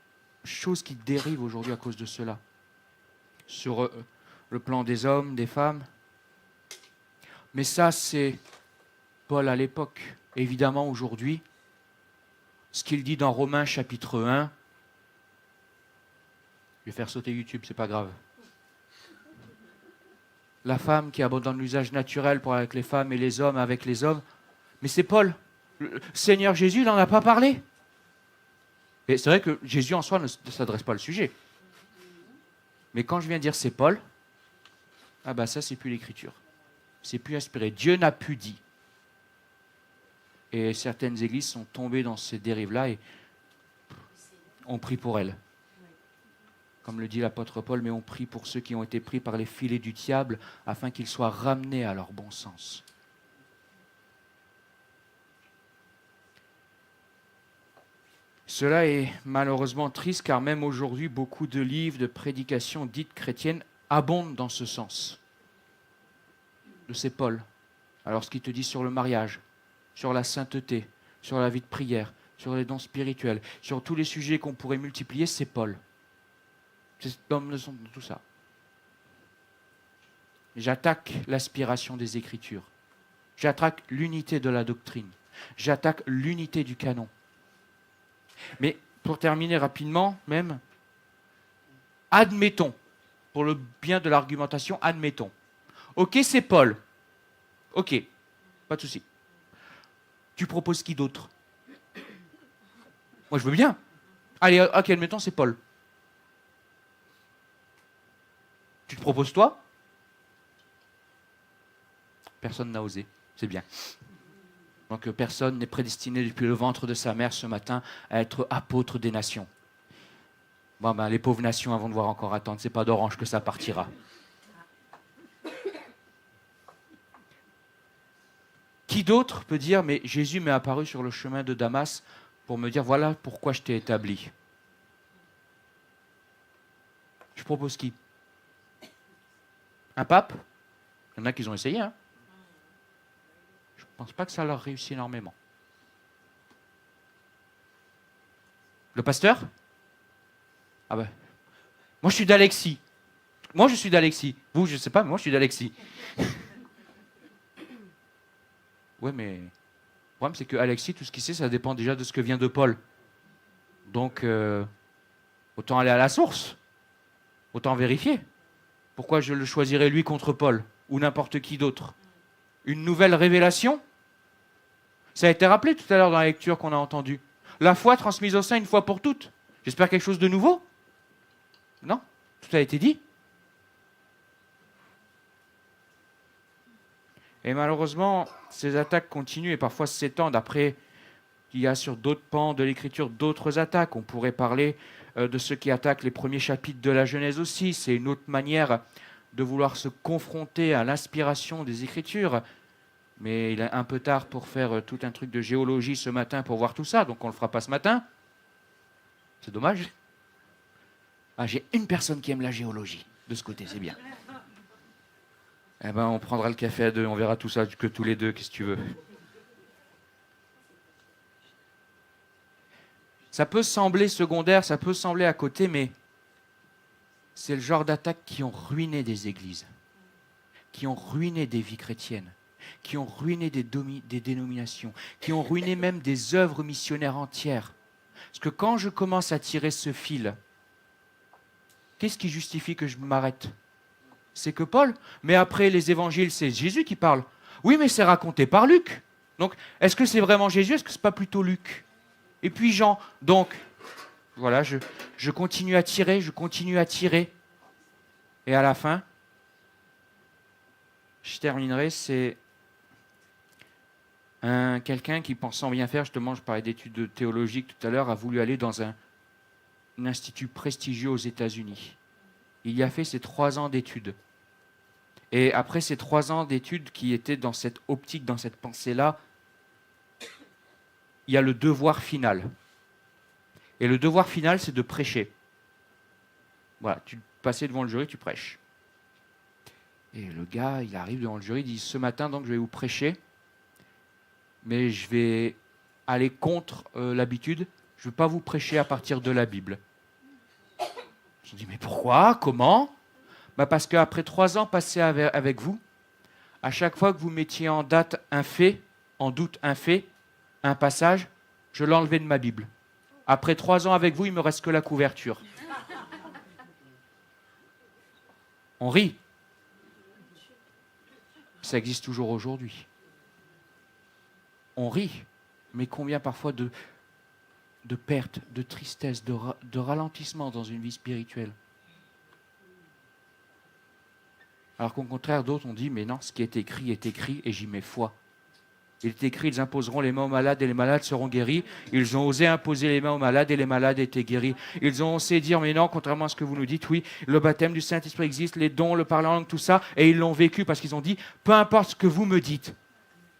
choses qui dérivent aujourd'hui à cause de cela. Sur le plan des hommes, des femmes. Mais ça, c'est Paul à l'époque. Évidemment, aujourd'hui, ce qu'il dit dans Romains chapitre 1, je vais faire sauter YouTube, c'est pas grave. La femme qui abandonne l'usage naturel pour avec les femmes et les hommes avec les hommes. Mais c'est Paul. Le Seigneur Jésus, il n'en a pas parlé. Et c'est vrai que Jésus en soi ne s'adresse pas au sujet. Mais quand je viens dire c'est Paul, ça c'est plus l'écriture. C'est plus inspiré. Dieu n'a plus dit. Et certaines églises sont tombées dans ces dérives-là et on prie pour elles. Comme le dit l'apôtre Paul, mais on prie pour ceux qui ont été pris par les filets du diable afin qu'ils soient ramenés à leur bon sens. Cela est malheureusement triste car même aujourd'hui, beaucoup de livres, de prédications dites chrétiennes abondent dans ce sens. C'est Paul. Alors ce qu'il te dit sur le mariage, sur la sainteté, sur la vie de prière, sur les dons spirituels, sur tous les sujets qu'on pourrait multiplier, c'est Paul. C'est l'homme de tout ça. J'attaque l'aspiration des Écritures. J'attaque l'unité de la doctrine. J'attaque l'unité du canon. Mais pour terminer rapidement, même, admettons, pour le bien de l'argumentation, admettons. Ok, c'est Paul. Ok, pas de souci. Tu proposes qui d'autre? Moi, je veux bien. Allez, ok, admettons, c'est Paul. Tu te proposes toi? Personne n'a osé. C'est bien. Donc personne n'est prédestiné depuis le ventre de sa mère ce matin à être apôtre des nations. Les pauvres nations vont devoir encore attendre. C'est pas d'orange que ça partira. Qui d'autre peut dire, mais Jésus m'est apparu sur le chemin de Damas pour me dire, voilà pourquoi je t'ai établi. Je propose qui? Un pape? Il y en a qui ont essayé, hein. Je ne pense pas que ça leur réussit énormément. Le pasteur? Moi je suis d'Alexis. Moi je suis d'Alexis. Vous, je ne sais pas, mais moi je suis d'Alexis. Ouais, mais le problème c'est que Alexis, tout ce qu'il sait, ça dépend déjà de ce que vient de Paul. Donc, autant aller à la source. Autant vérifier. Pourquoi je le choisirais lui contre Paul? Ou n'importe qui d'autre? Une nouvelle révélation? Ça a été rappelé tout à l'heure dans la lecture qu'on a entendue. La foi transmise au sein une fois pour toutes. J'espère quelque chose de nouveau? Non? Tout a été dit. Et malheureusement, ces attaques continuent et parfois s'étendent. Après, il y a sur d'autres pans de l'Écriture d'autres attaques. On pourrait parler de ceux qui attaquent les premiers chapitres de la Genèse aussi. C'est une autre manière de vouloir se confronter à l'inspiration des Écritures. Mais il est un peu tard pour faire tout un truc de géologie ce matin pour voir tout ça, donc on ne le fera pas ce matin. C'est dommage. J'ai une personne qui aime la géologie. De ce côté, c'est bien. On prendra le café à deux, on verra tout ça que tous les deux, qu'est-ce que tu veux. Ça peut sembler secondaire, ça peut sembler à côté, mais c'est le genre d'attaques qui ont ruiné des églises, qui ont ruiné des vies chrétiennes, qui ont ruiné des dénominations, qui ont ruiné même des œuvres missionnaires entières. Parce que quand je commence à tirer ce fil, qu'est-ce qui justifie que je m'arrête? C'est que Paul. Mais après les évangiles, c'est Jésus qui parle. Oui, mais c'est raconté par Luc. Donc, est-ce que c'est vraiment Jésus? Est-ce que ce n'est pas plutôt Luc? Et puis Jean. Donc, voilà, je continue à tirer, je continue à tirer. Et à la fin, je terminerai, c'est quelqu'un qui, pensant bien faire, justement, je parlais d'études théologiques tout à l'heure, a voulu aller dans un institut prestigieux aux États-Unis. Il y a fait ses 3 ans d'études. Et après ces 3 ans d'études qui étaient dans cette optique, dans cette pensée-là, il y a le devoir final. Et le devoir final, c'est de prêcher. Voilà, tu passais devant le jury, tu prêches. Et le gars, il arrive devant le jury, il dit, ce matin, donc, je vais vous prêcher, mais je vais aller contre l'habitude, je ne vais pas vous prêcher à partir de la Bible. Je dis, mais pourquoi? Comment? Parce qu'après 3 ans passés avec vous, à chaque fois que vous mettiez en date un fait, en doute un fait, un passage, je l'enlevais de ma Bible. Après 3 ans avec vous, il ne me reste que la couverture. On rit. Ça existe toujours aujourd'hui. On rit, mais combien parfois de pertes, de tristesse, de ralentissement dans une vie spirituelle. Alors qu'au contraire, d'autres ont dit, mais non, ce qui est écrit et j'y mets foi. Il est écrit, ils imposeront les mains aux malades et les malades seront guéris. Ils ont osé imposer les mains aux malades et les malades étaient guéris. Ils ont osé dire, mais non, contrairement à ce que vous nous dites, oui, le baptême du Saint-Esprit existe, les dons, le parler en langue, tout ça, et ils l'ont vécu parce qu'ils ont dit, peu importe ce que vous me dites,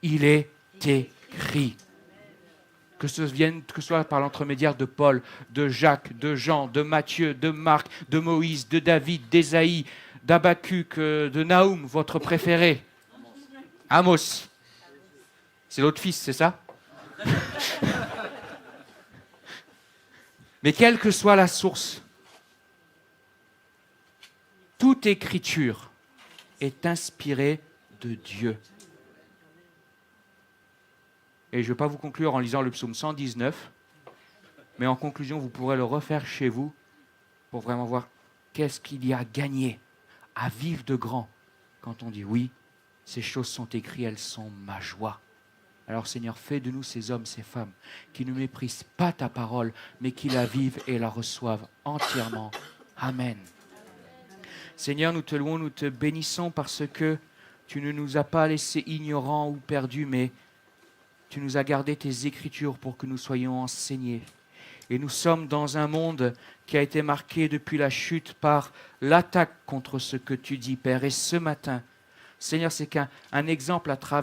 il est écrit. Que ce soit par l'entremédiaire de Paul, de Jacques, de Jean, de Matthieu, de Marc, de Moïse, de David, d'Ésaïe, d'Habacuc, de Naoum, votre préféré. Amos. C'est l'autre fils, c'est ça? Mais quelle que soit la source, toute écriture est inspirée de Dieu. Et je ne vais pas vous conclure en lisant le psaume 119, mais en conclusion, vous pourrez le refaire chez vous pour vraiment voir qu'est-ce qu'il y a gagné à vivre de grand quand on dit oui, ces choses sont écrites, elles sont ma joie. Alors Seigneur, fais de nous ces hommes, ces femmes qui ne méprisent pas ta parole, mais qui la vivent et la reçoivent entièrement. Amen. Seigneur, nous te louons, nous te bénissons parce que tu ne nous as pas laissés ignorants ou perdus, mais tu nous as gardé tes écritures pour que nous soyons enseignés. Et nous sommes dans un monde qui a été marqué depuis la chute par l'attaque contre ce que tu dis, Père. Et ce matin, Seigneur, c'est qu'un exemple à travers